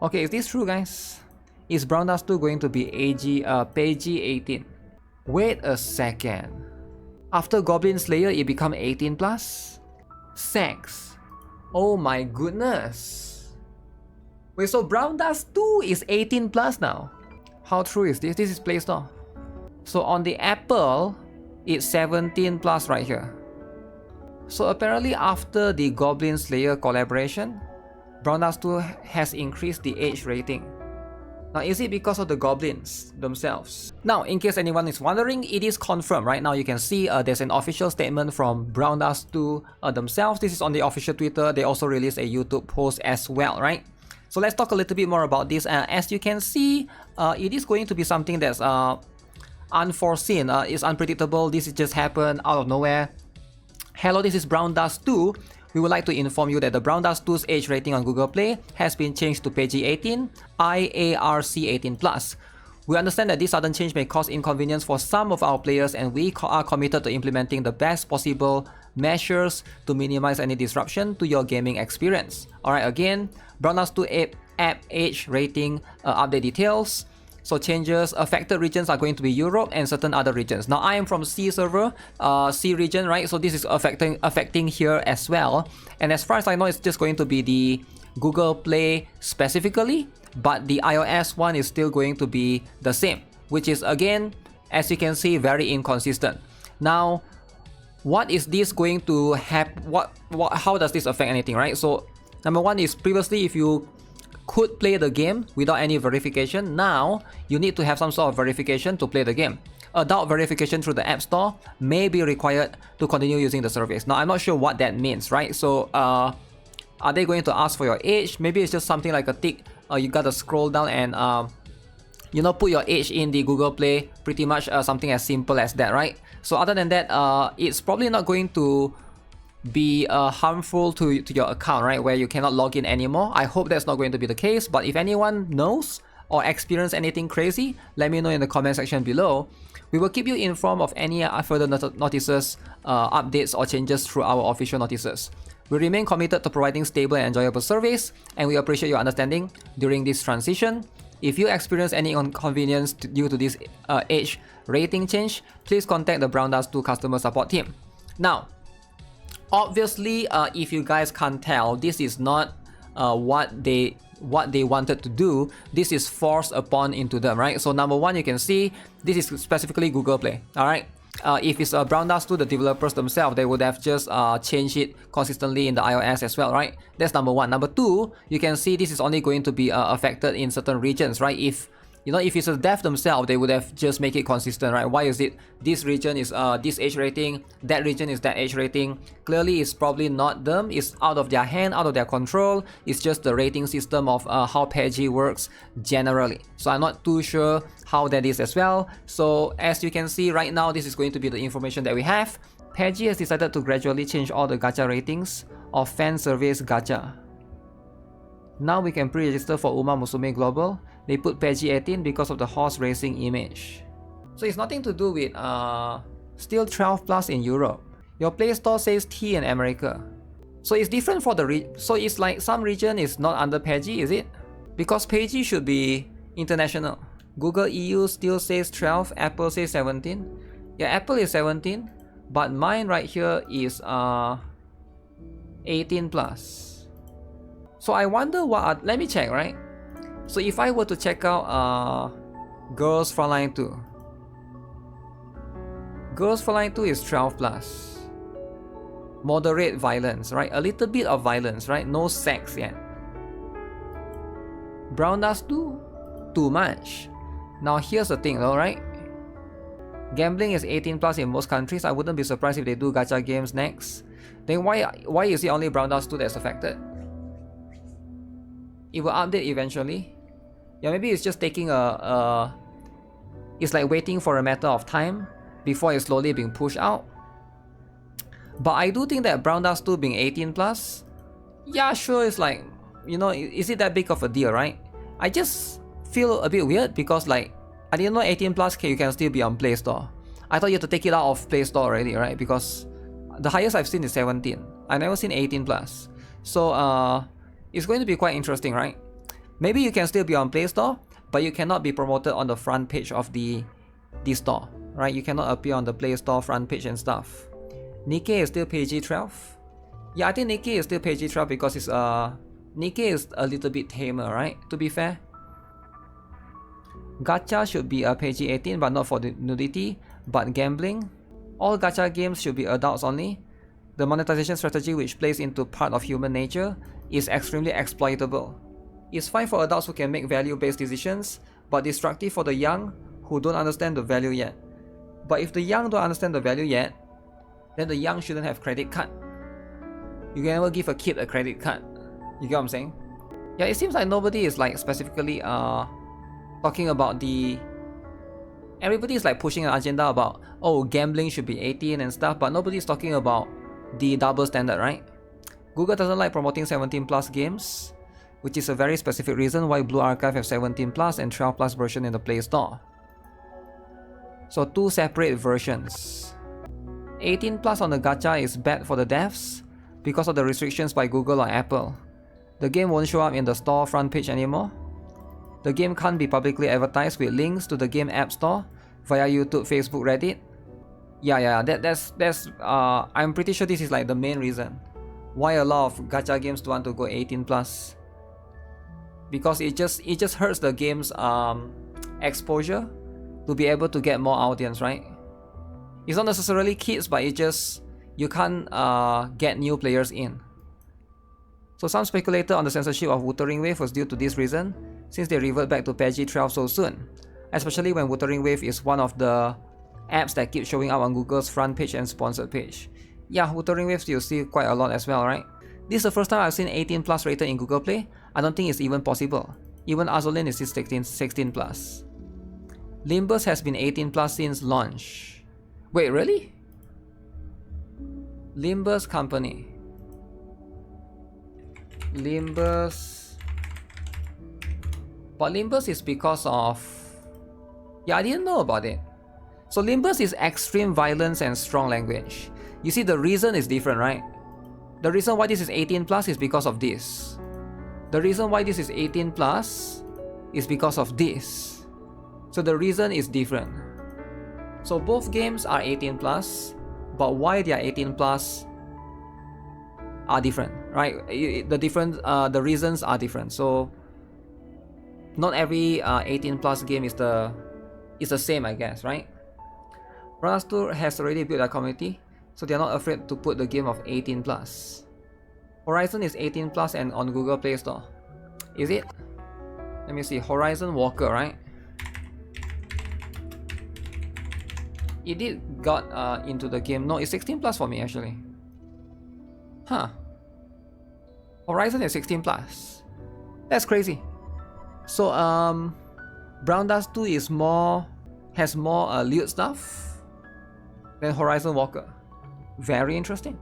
Okay, is this true, guys? Is Brown Dust 2 going to be PG 18? Wait a second. After Goblin Slayer, it become 18 plus? Sex. Oh my goodness. Wait, so Brown Dust 2 is 18 plus now? How true is this? This is Play Store. So on the Apple, it's 17 plus right here. So apparently after the Goblin Slayer collaboration, Brown Dust 2 has increased the age rating. Now, is it because of the goblins themselves? Now, in case anyone is wondering, it is confirmed. Right now, you can see there's an official statement from Brown Dust 2 themselves. This is on the official Twitter. They also released a YouTube post as well, right? So let's talk a little bit more about this. As you can see, it is going to be something that's unforeseen. It's unpredictable. This just happened out of nowhere. Hello, this is Brown Dust 2. We would like to inform you that the Brown Dust 2's age rating on Google Play has been changed to PG 18, IARC 18+. We understand that this sudden change may cause inconvenience for some of our players, and we are committed to implementing the best possible measures to minimize any disruption to your gaming experience. Alright, again, Brown Dust 2 app age rating update details. So changes, affected regions are going to be Europe and certain other regions. Now I am from C server, C region, right? So this is affecting here as well. And as far as I know, it's just going to be the Google Play specifically, but the iOS one is still going to be the same, which is again, as you can see, very inconsistent. Now, what is this going to happen? How does this affect anything, right? So number one is previously if you could play the game without any verification, now you need to have some sort of verification to play the game. Adult verification through the App Store may be required to continue using the service. Now I'm not sure what that means, right? So are they going to ask for your age? Maybe it's just something like a tick. You gotta scroll down and put your age in the Google Play. Pretty much something as simple as that, right? So other than that, it's probably not going to be harmful to your account, right, where you cannot log in anymore. I hope that's not going to be the case, but if anyone knows or experience anything crazy, let me know in the comment section below. We will keep you informed of any further notices, updates or changes through our official notices. We remain committed to providing stable and enjoyable service, and we appreciate your understanding during this transition. If you experience any inconvenience due to this age rating change, please contact the Brown Dust 2 customer support team. Now, obviously, if you guys can't tell, this is not what they wanted to do. This is forced upon into them, right? So number one, you can see this is specifically Google Play. All right. If it's a Brown Dust 2, the developers themselves, they would have just changed it consistently in the iOS as well, right? That's number one. Number two, you can see this is only going to be affected in certain regions, right? If it's a dev themselves, they would have just make it consistent, right? Why is it this region is this age rating, that region is that age rating? Clearly, it's probably not them. It's out of their hand, out of their control. It's just the rating system of how PEGI works generally. So I'm not too sure how that is as well. So as you can see right now, this is going to be the information that we have. PEGI has decided to gradually change all the gacha ratings of fan service gacha. Now we can pre-register for Uma Musume Global. They put PEGI 18 because of the horse racing image. So it's nothing to do with still 12 plus in Europe. Your Play Store says T in America. So it's different for the so it's like some region is not under PEGI, is it? Because PEGI should be international. Google EU still says 12, Apple says 17. Yeah, Apple is 17, but mine right here is 18 plus. So I wonder what let me check, right? So if I were to check out Girls Frontline 2, Girls Frontline 2 is 12 plus. Moderate violence, right? A little bit of violence, right? No sex yet. Brown Dust 2, too much. Now here's the thing though, right? Gambling is 18 plus in most countries. I wouldn't be surprised if they do gacha games next. Then why is it only Brown Dust 2 that's affected? It will update eventually. Yeah, maybe it's just taking it's like waiting for a matter of time before it's slowly being pushed out. But I do think that Brown Dust 2 being 18 plus, yeah, sure, it's like, is it that big of a deal, right? I just feel a bit weird because like, I didn't know 18 plus you can still be on Play Store. I thought you have to take it out of Play Store already, right? Because the highest I've seen is 17. I've never seen 18 plus. So it's going to be quite interesting, right? Maybe you can still be on Play Store, but you cannot be promoted on the front page of the store, right? You cannot appear on the Play Store front page and stuff. Nikkei is still PG-12. Yeah, I think Nikkei is still PG-12 because it's Nikkei is a little bit tamer, right? To be fair. Gacha should be a PG-18, but not for the nudity, but gambling. All gacha games should be adults only. The monetization strategy, which plays into part of human nature, is extremely exploitable. It's fine for adults who can make value-based decisions, but destructive for the young who don't understand the value yet. But if the young don't understand the value yet, then the young shouldn't have credit card. You can never give a kid a credit card. You get what I'm saying? Yeah, it seems like nobody is like specifically talking about the... Everybody is like pushing an agenda about, oh, gambling should be 18 and stuff, but nobody's talking about the double standard, right? Google doesn't like promoting 17 plus games, which is a very specific reason why Blue Archive have 17 plus and 12 plus version in the Play Store. So 2 separate versions. 18 plus on the gacha is bad for the devs because of the restrictions by Google or Apple. The game won't show up in the store front page anymore. The game can't be publicly advertised with links to the game app store via YouTube, Facebook, Reddit. Yeah, that's I'm pretty sure this is like the main reason why a lot of gacha games don't want to go 18 plus. Because it just hurts the game's exposure to be able to get more audience, right? It's not necessarily kids, but it just, you can't get new players in. So some speculated on the censorship of Wuthering Wave was due to this reason, since they revert back to PG-12 so soon, especially when Wuthering Wave is one of the apps that keep showing up on Google's front page and sponsored page. Yeah, Wuthering Waves you see quite a lot as well, right? This is the first time I've seen 18 plus rated in Google Play. I don't think it's even possible. Even Azulin is 16 plus. Limbus has been 18 plus since launch. Wait, really? Limbus company. Limbus. But Limbus is because of... Yeah, I didn't know about it. So Limbus is extreme violence and strong language. You see, the reason is different, right? The reason why this is 18 plus is because of this. The reason why this is 18 plus is because of this. So the reason is different. So both games are 18 plus, but why they are 18 plus are different, right? The reasons are different. So not every 18 plus game is the same, I guess, right? Brass Tour has already built a community, so they are not afraid to put the game of 18 plus. Horizon is 18 plus and on Google Play Store. Is it? Let me see. Horizon Walker, right? It did got into the game. No, it's 16 plus for me actually. Huh. Horizon is 16 plus. That's crazy. So Brown Dust 2 is has more lewd stuff than Horizon Walker. Very interesting.